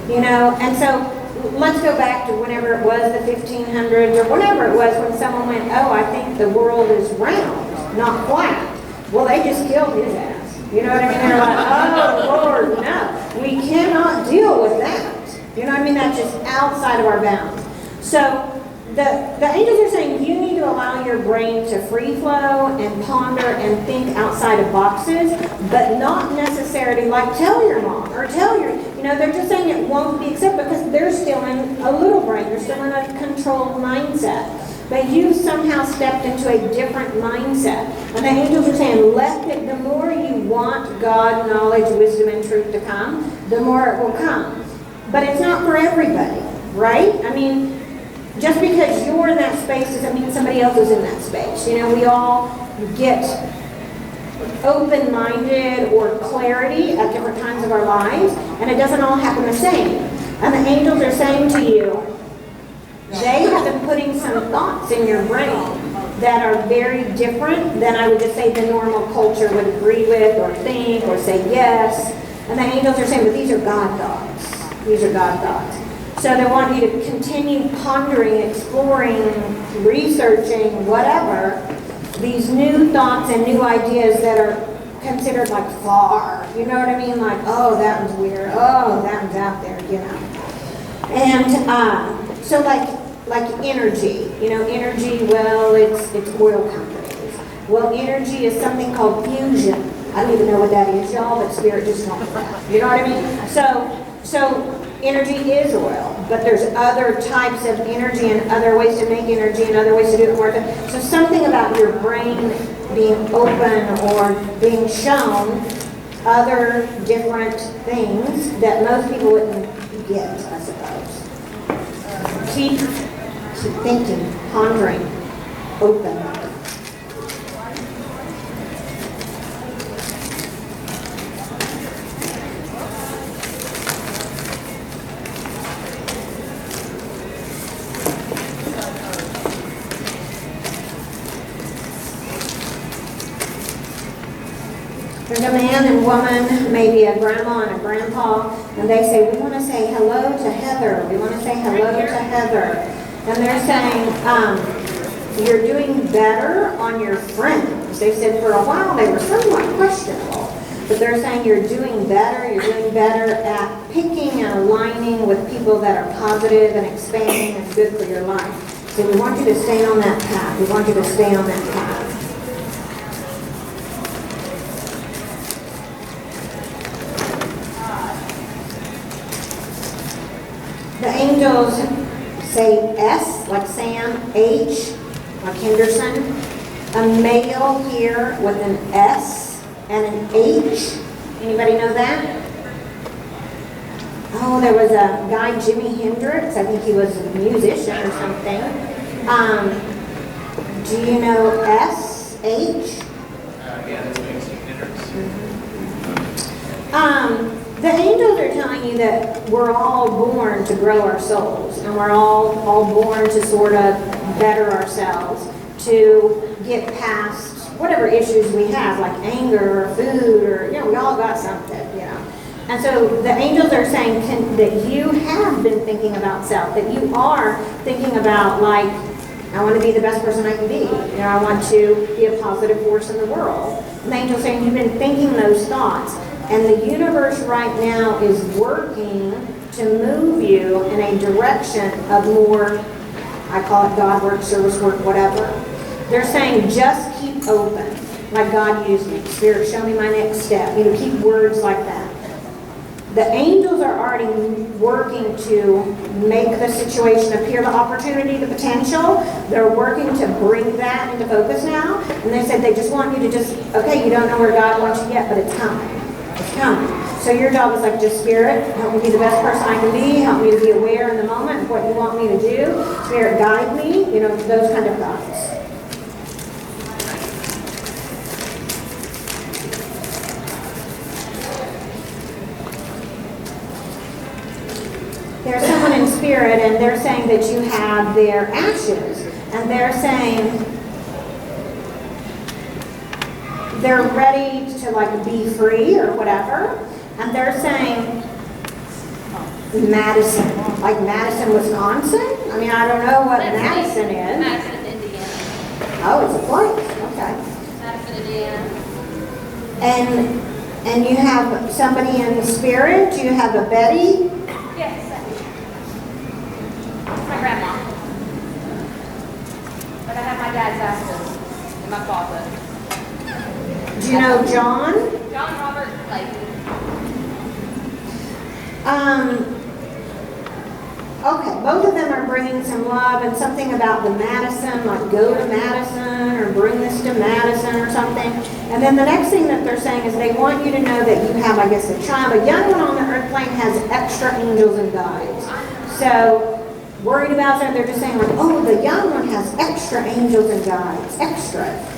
You know, and so let's go back to whenever it was the 1500s or whenever it was when someone went, oh, I think the world is round, not flat. Well, they just killed his ass. You know what I mean? They're like, oh, Lord, no. We cannot deal with that. You know what I mean? That's just outside of our bounds. So the angels are saying you need to allow your brain to free flow and ponder and think outside of boxes, but not necessarily like tell your mom or tell your, you know, they're just saying it won't be accepted because they're still in a little brain. They're still in a controlled mindset. But you somehow stepped into a different mindset. And the angels are saying, the more you want God, knowledge, wisdom, and truth to come, the more it will come. But it's not for everybody, right? I mean, just because you're in that space doesn't mean somebody else is in that space. You know, we all get open-minded or clarity at different times of our lives, and it doesn't all happen the same. And the angels are saying to you, they have been putting some thoughts in your brain that are very different than I would just say the normal culture would agree with or think or say yes. And the angels are saying, but these are God thoughts. These are God thoughts. So they want you to continue pondering, exploring, researching, whatever, these new thoughts and new ideas that are considered like far. You know what I mean? Like, oh, that one's weird. Oh, that one's out there, you know. And so like energy, you know, energy, well, it's oil companies. Well, energy is something called fusion. I don't even know what that is, y'all, but Spirit just told me that. You know what I mean? So energy is oil, but there's other types of energy and other ways to make energy and other ways to do it more. So something about your brain being open or being shown other different things that most people wouldn't get, I suppose. Keep thinking, pondering, open. woman, maybe a grandma and a grandpa, and they say, we want to say hello to Heather. We want to say hello to Heather. And they're saying, you're doing better on your friends. They said for a while they were somewhat questionable, but they're saying you're doing better at picking and aligning with people that are positive and expanding and good for your life. So we want you to stay on that path. We want you to stay on that path. The angels say S, like Sam, H, like Henderson. A male here with an S and an H. Anybody know that? Oh, there was a guy, Jimi Hendrix. I think he was a musician or something. Do you know S, H? Yeah, that's what makes Hendrix. The angels are telling you that we're all born to grow our souls, and we're all born to sort of better ourselves, to get past whatever issues we have, like anger or food, or, we all got something, And so the angels are saying that you have been thinking about self, that you are thinking about, like, I want to be the best person I can be. I want to be a positive force in the world. And the angels are saying you've been thinking those thoughts. And the universe right now is working to move you in a direction of more, I call it God work, service work, whatever. They're saying just keep open, like God used me. Spirit, show me my next step. Keep words like that. The angels are already working to make the situation appear, the opportunity, the potential. They're working to bring that into focus now. And they said they just want you to you don't know where God wants you yet, but it's coming. It's coming. So your job is like, just Spirit, help me be the best person I can be. Help me to be aware in the moment of what you want me to do. Spirit, guide me. Those kind of thoughts. There's someone in spirit, and they're saying that you have their ashes, and they're saying they're ready to be free or whatever, and they're saying Madison, like Madison, Wisconsin. I don't know what Madison is. Madison, Indiana. Oh, it's a place. Okay. Madison, Indiana. And you have somebody in spirit. Do you have a Betty? Yes. My grandma. But I have my dad's ashes in my closet. Do you know John? John Robert Clayton. Okay, both of them are bringing some love and something about the Madison, like go to Madison or bring this to Madison or something. And then the next thing that they're saying is they want you to know that you have, I guess, a child. A young one on the earth plane has extra angels and guides. So worried about that, they're just saying like, oh, the young one has extra angels and guides, extra.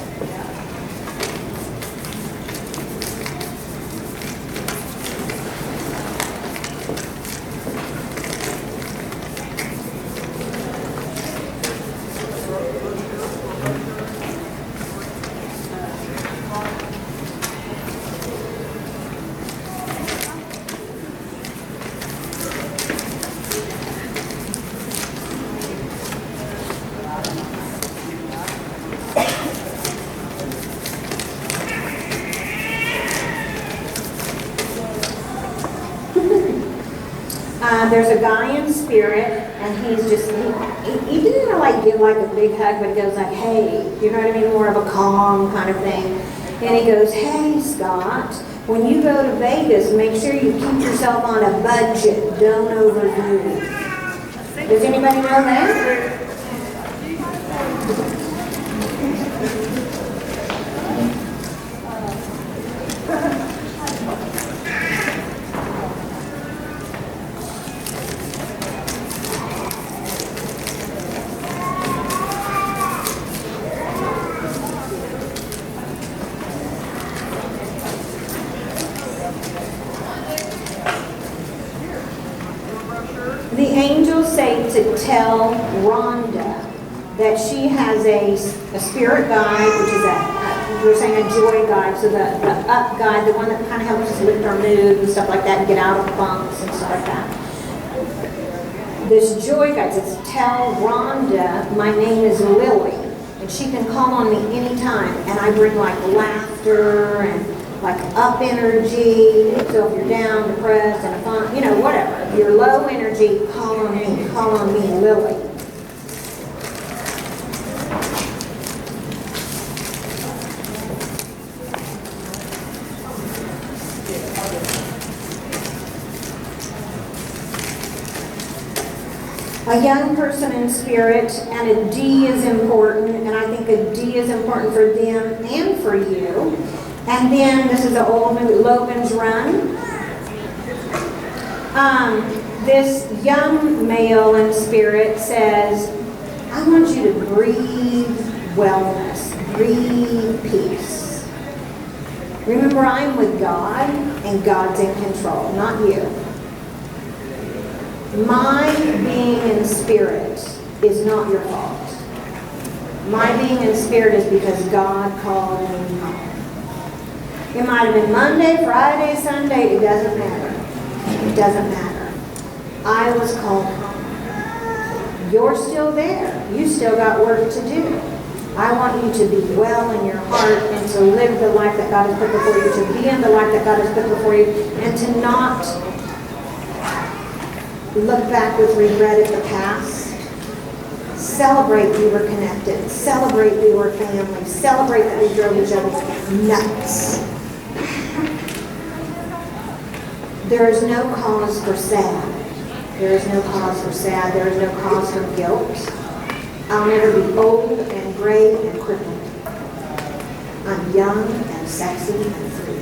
There's a guy in spirit, and he's just, he didn't like give like a big hug, but he goes like, hey, you know what I mean? More of a calm kind of thing. And he goes, hey, Scott, when you go to Vegas, make sure you keep yourself on a budget. Don't overdo it. Does anybody know that? The angels say to tell Rhonda that she has a spirit guide, which is we're saying a joy guide, so the up guide, the one that kind of helps us lift our mood and stuff like that, and get out of funks and stuff like that. This joy guide says, tell Rhonda my name is Lily, and she can call on me anytime, and I bring like laughter and like up energy. So if you're down, depressed, and a fun, you know, whatever. If you're low energy, call on me, Lily. A young person in spirit, and a D is important, and I think a D is important for them and for you. And then, this is the old movie, Logan's Run. This young male in spirit says, I want you to breathe wellness, breathe peace. Remember, I'm with God, and God's in control, not you. My being in spirit is not your fault. My being in spirit is because God called me home. It might have been Monday, Friday, Sunday, it doesn't matter. It doesn't matter. I was called home. You're still there. You still got work to do. I want you to be well in your heart and to live the life that God has put before you, to be in the life that God has put before you, and to not look back with regret at the past. Celebrate we were connected. Celebrate we were family. Celebrate that we drove each other nuts. There is no cause for sad. There is no cause for sad. There is no cause for guilt. I'll never be old and gray and crippled. I'm young and sexy and free.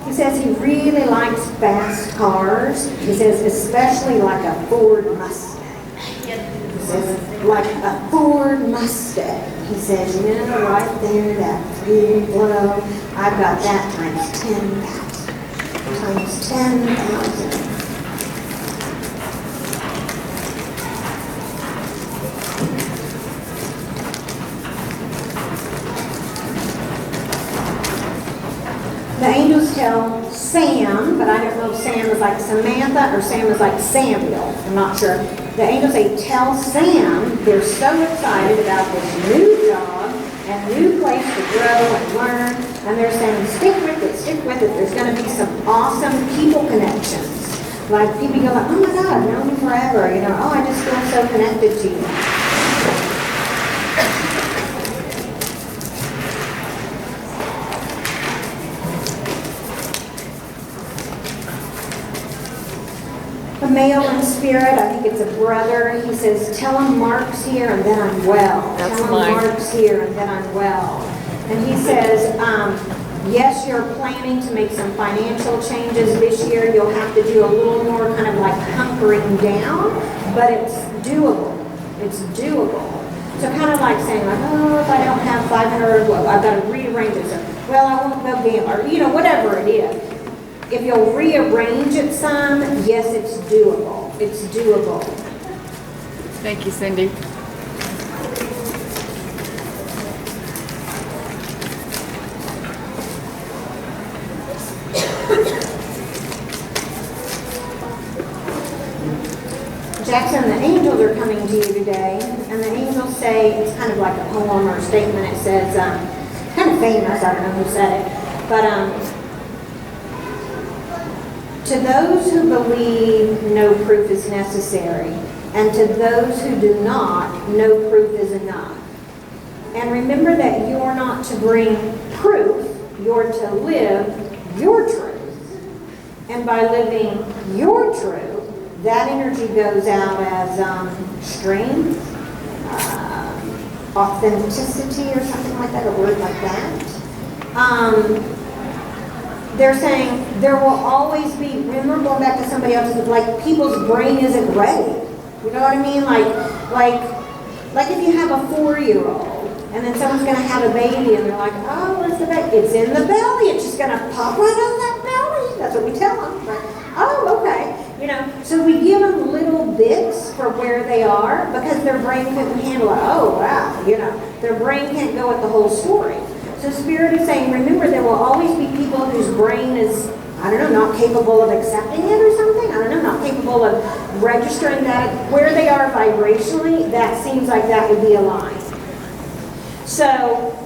He says he really likes fast cars. He says especially like a Ford Mustang. He says like a Ford Mustang. He says, you know, right there, that free flow, I've got that times 10,000. Times 10,000. The angels tell Sam, but I don't know if Sam is like Samantha or Sam is like Samuel. I'm not sure. The angels say, tell Sam they're so excited about this new job and new place to grow and learn. And they're saying, stick with it, stick with it. There's going to be some awesome people connections. Like people go like, oh my God, I've known you forever. You know, oh, I just feel so connected to you. A male in spirit, I think it's a brother. He says, tell him Mark's here and then I'm well. That's tell him mine. Mark's here and then I'm well. And he says, yes, you're planning to make some financial changes this year. You'll have to do a little more kind of like hunkering down, but it's doable. It's doable. So kind of like saying like, oh, if I don't have 500, well, I've got to rearrange it. So, well, I won't go gamble, or, you know, whatever it is. If you'll rearrange it some, yes, it's doable. It's doable. Thank you, Cyndy. Jackson, the angels are coming to you today, and the angels say, it's kind of like a poem or a statement. It says, kind of famous, I don't know who said it, but to those who believe, no proof is necessary, and to those who do not, no proof is enough. And remember that you're not to bring proof, you're to live your truth. And by living your truth, that energy goes out as strength, authenticity or something like that, a word like that. They're saying there will always be, remember going back to somebody else's, like people's brain isn't ready. You know what I mean? Like if you have a 4-year-old and then someone's going to have a baby and they're like, oh, where's the baby? It's in the belly. It's just going to pop right out of that belly. That's what we tell them. Like, oh, okay. You know, so we give them little bits for where they are because their brain couldn't handle it. Oh, wow, you know, their brain can't go with the whole story. So Spirit is saying, remember, there will always be people whose brain is, I don't know, not capable of accepting it or something. I don't know, not capable of registering that. Where they are vibrationally, that seems like that would be a lie. So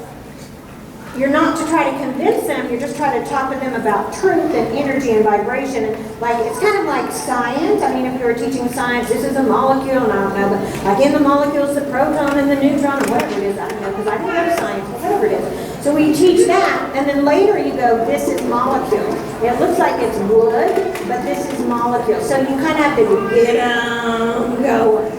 you're not to try to convince them, you're just trying to talk to them about truth and energy and vibration. And like, it's kind of like science. I mean, if you were teaching science, this is a molecule, and I don't know, but like in the molecules, the proton and the neutron, or whatever it is, I don't know, because I didn't go to science, but whatever it is. So we teach that, and then later you go, this is molecule. It looks like it's wood, but this is molecule. So you kind of have to get on going.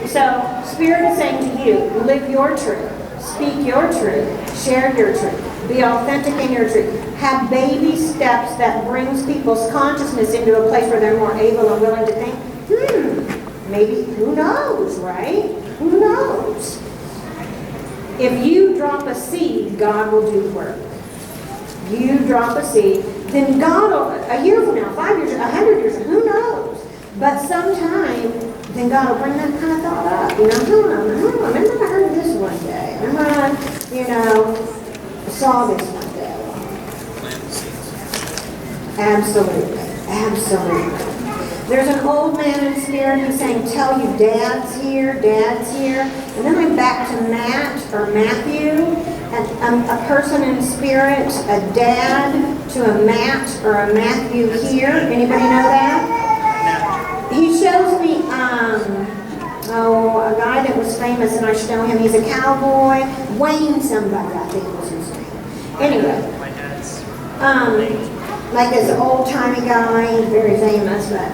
So Spirit is saying to you, live your truth. Speak your truth. Share your truth. Be authentic in your truth. Have baby steps that brings people's consciousness into a place where they're more able and willing to think, maybe, who knows, right? Who knows? If you drop a seed, God will do the work. You drop a seed, then God will, a year from now, 5 years, 100 years, who knows? But sometime, then God will bring that kind of thought up. You know, remember I heard this one day. Remember I, saw this one day. Absolutely. Absolutely. There's an old man in Spirit who's saying, tell you Dad's here, Dad's here. And then I'm back to Matt or Matthew, and a person in Spirit, a dad to a Matt or a Matthew here. Anybody know that? He shows me, a guy that was famous, and I should know him. He's a cowboy. Wayne somebody, I think was his name. Anyway, like this old-timey guy, very famous, but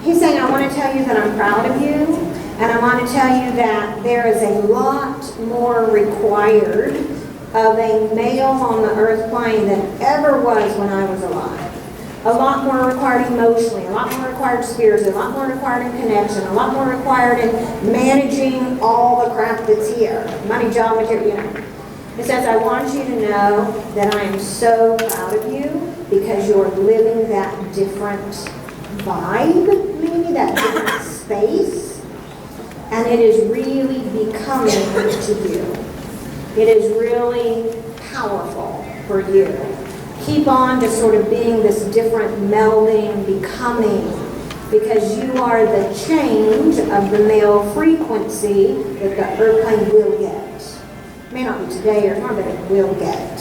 he's saying, I want to tell you that I'm proud of you, and I want to tell you that there is a lot more required of a male on the earth plane than ever was when I was alive. A lot more required emotionally, a lot more required spiritually, a lot more required in connection, a lot more required in managing all the crap that's here. Money, job, material, you know. It says, I want you to know that I am so proud of you because you're living that different vibe, maybe that different space, and it is really becoming to you. It is really powerful for you. Keep on just sort of being this different melding, becoming, because you are the change of the male frequency that the earth plane will get. It may not be today or tomorrow, but it will get.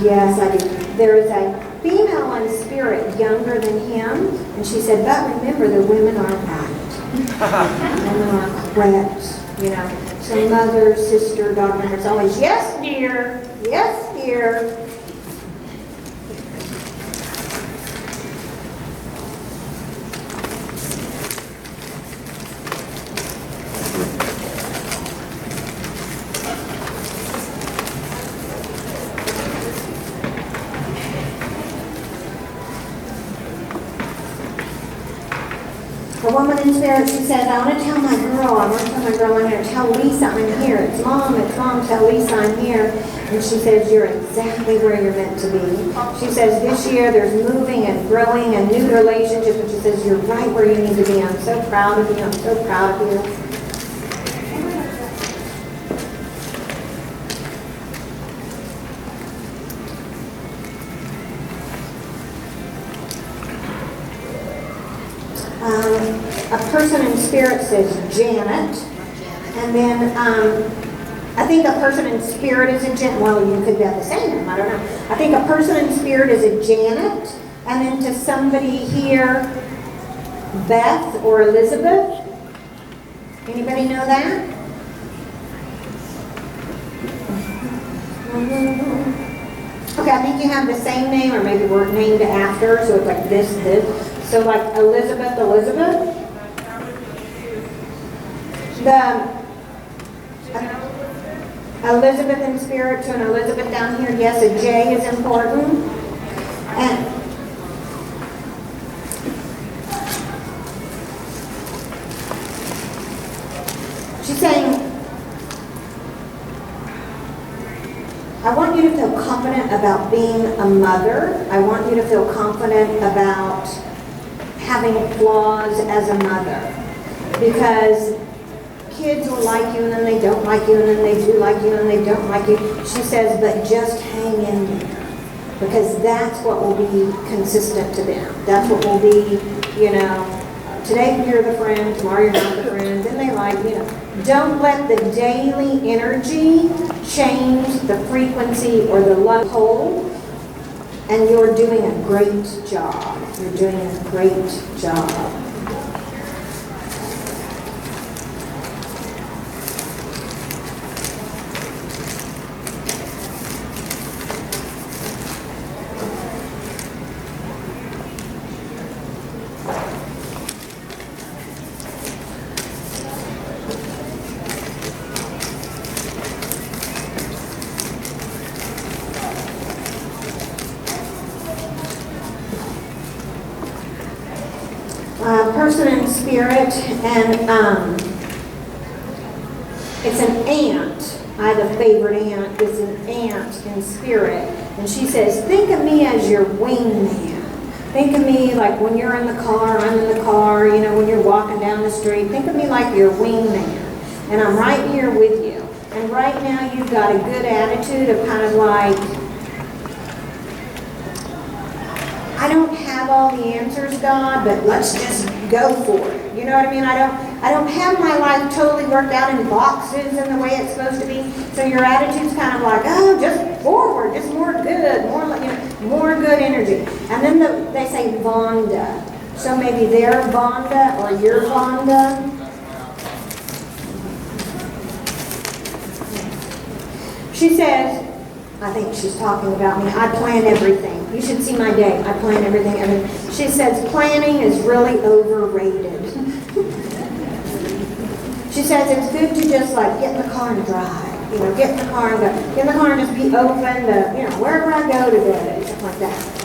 Yes, I do. There is a female in Spirit younger than him, and she said, but remember, the women are right. Women are correct, you know. So mother, sister, daughter, it's always, yes, dear. Yes, dear. A woman in Spirit, she says, I want to tell my girl, I'm here, tell Lisa I'm here. It's mom, tell Lisa I'm here. And she says, you're exactly where you're meant to be. She says, this year there's moving and growing and new relationships. And she says, you're right where you need to be. I'm so proud of you. I'm so proud of you. A person in Spirit says Janet. And then I think a person in Spirit is a Janet. Well, you could have the same name, I don't know. I think a person in Spirit is a Janet. And then to somebody here, Beth or Elizabeth. Anybody know that? Okay, I think you have the same name, or maybe we're named after, so it's like this. So like Elizabeth. Elizabeth in Spirit to an Elizabeth down here. Yes, a J is important. And she's saying, I want you to feel confident about being a mother. I want you to feel confident about having flaws as a mother. Because kids will like you and then they don't like you and then they do like you and they don't like you. She says, but just hang in there. Because that's what will be consistent to them. That's what will be, today you're the friend, tomorrow you're not the friend, then they like, Don't let the daily energy change the frequency or the love hold. And you're doing a great job. You're doing a great job. Person in spirit, and it's an aunt. I have a favorite aunt. It's an aunt in spirit, and she says, think of me as your wingman. Think of me like when you're in the car, I'm in the car, when you're walking down the street. Think of me like your wingman, and I'm right here with you. And right now you've got a good attitude of kind of like, I don't have all the answers, God, but let's just go for it. You know what I mean? I don't have my life totally worked out in boxes and the way it's supposed to be. So your attitude's kind of like, oh, just forward, just more good, more good energy. And then they say Vonda. So maybe they're Vonda or you're Vonda. She says, I think she's talking about me. I plan everything. You should see my day. I plan everything. She says planning is really overrated. She says it's good to just like get in the car and drive. Get in the car and go. Get in the car and just be open to, wherever I go today, stuff like that.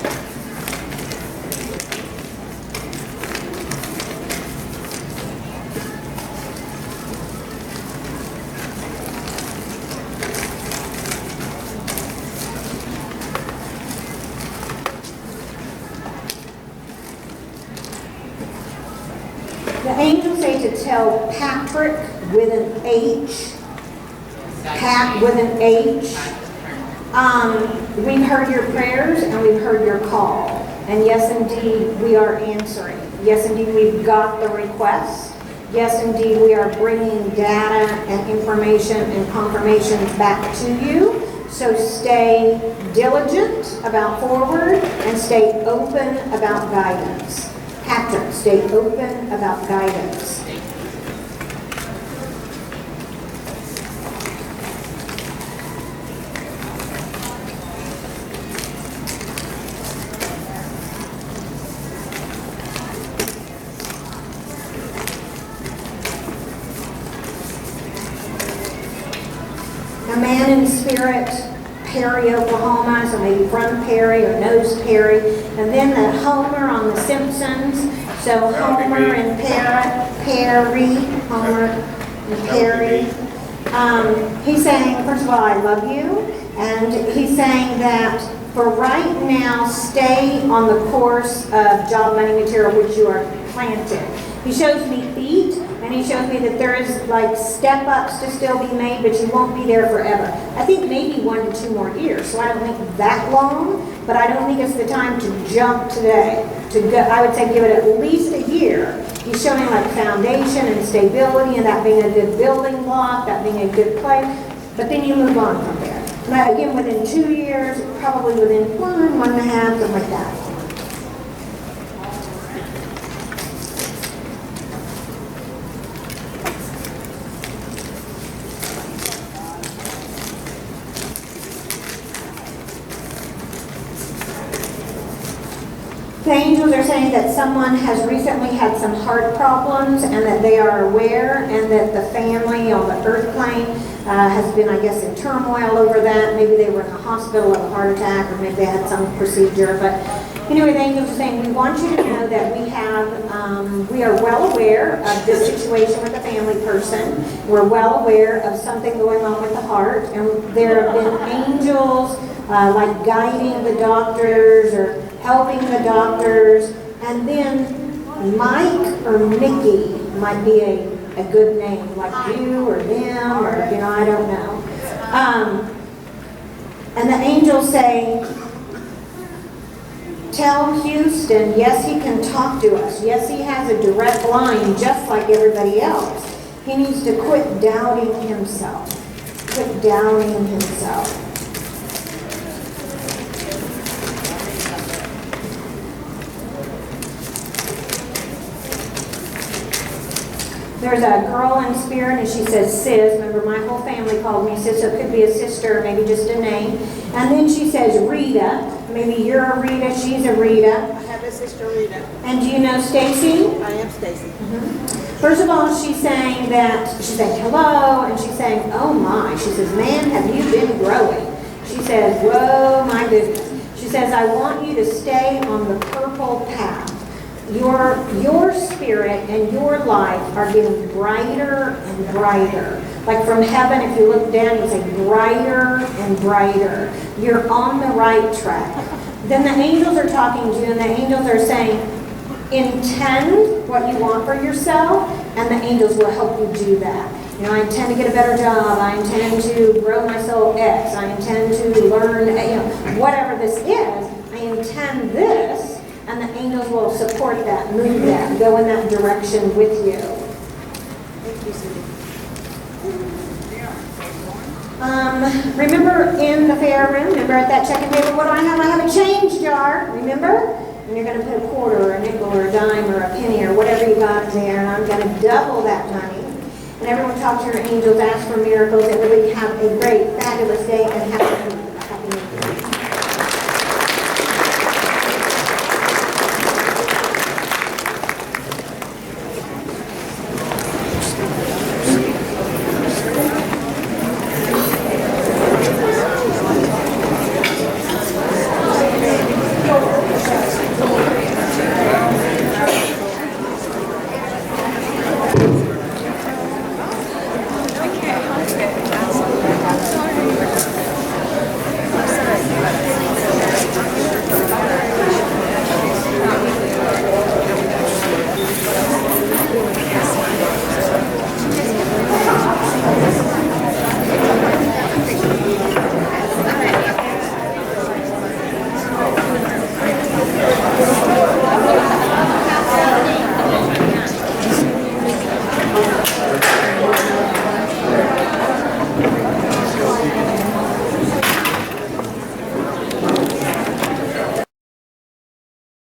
The angels say to tell Patrick with an H, Pat with an H, we've heard your prayers and we've heard your call. And yes, indeed, we are answering. Yes, indeed, we've got the request. Yes, indeed, we are bringing data and information and confirmations back to you. So stay diligent about forward and stay open about guidance. Patrick, stay open about guidance. A man in spirit, Perry, Oklahoma, so maybe front Perry or nose Perry, and then the Homer on the Simpsons, so Homer and Perry, Homer and Perry. He's saying, first of all, I love you, and he's saying that for right now, stay on the course of job, money, material, which you are planted. He shows me feet, and he shows me that there is like step-ups to still be made, but you won't be there forever. I think maybe 1 to 2 more years, so I don't think that long, but I don't think it's the time to jump today. I would say give it at least a year. He's showing like foundation and stability, and that being a good building block, that being a good place, but then you move on from there. But again, within 2 years, probably within 1.5, something like that. The angels are saying that someone has recently had some heart problems and that they are aware, and that the family on the earth plane has been, I guess, in turmoil over that. Maybe they were in the hospital of a heart attack, or maybe they had some procedure. But Anyway, the angels are saying, we want you to know that we are well aware of this situation with the family person. We're well aware of something going on with the heart. And there have been angels like guiding the doctors or helping the doctors. And then Mike or Mickey might be a good name, like you or them or, I don't know. And the angels say, tell Houston, yes, he can talk to us. Yes, he has a direct line just like everybody else. He needs to quit doubting himself. Quit doubting himself. There's a girl in spirit, and she says sis. Remember, my whole family called me sis, so it could be a sister, maybe just a name. And then she says Rita. Maybe you're a Rita, she's a Rita. I have a sister, Rita. And do you know Stacy? I am Stacy. First of all, she's saying hello, and she's saying, oh my. She says, man, have you been growing? She says, whoa, my goodness. She says, I want you to stay on the purple path. Your spirit and your life are getting brighter and brighter. Like from heaven, if you look down, you say brighter and brighter. You're on the right track. Then the angels are talking to you, and the angels are saying, intend what you want for yourself, and the angels will help you do that. I intend to get a better job. I intend to grow my soul X. I intend to learn, whatever this is. I intend this. And the angels will support that, move that, go in that direction with you. Thank you, Cyndy. Remember in the fair room, remember at that check-in table, what do I have? I have a change jar, remember? And you're going to put a quarter or a nickel or a dime or a penny or whatever you got there, and I'm going to double that money. And everyone talk to your angels, ask for miracles. Everybody have a great, fabulous day and have a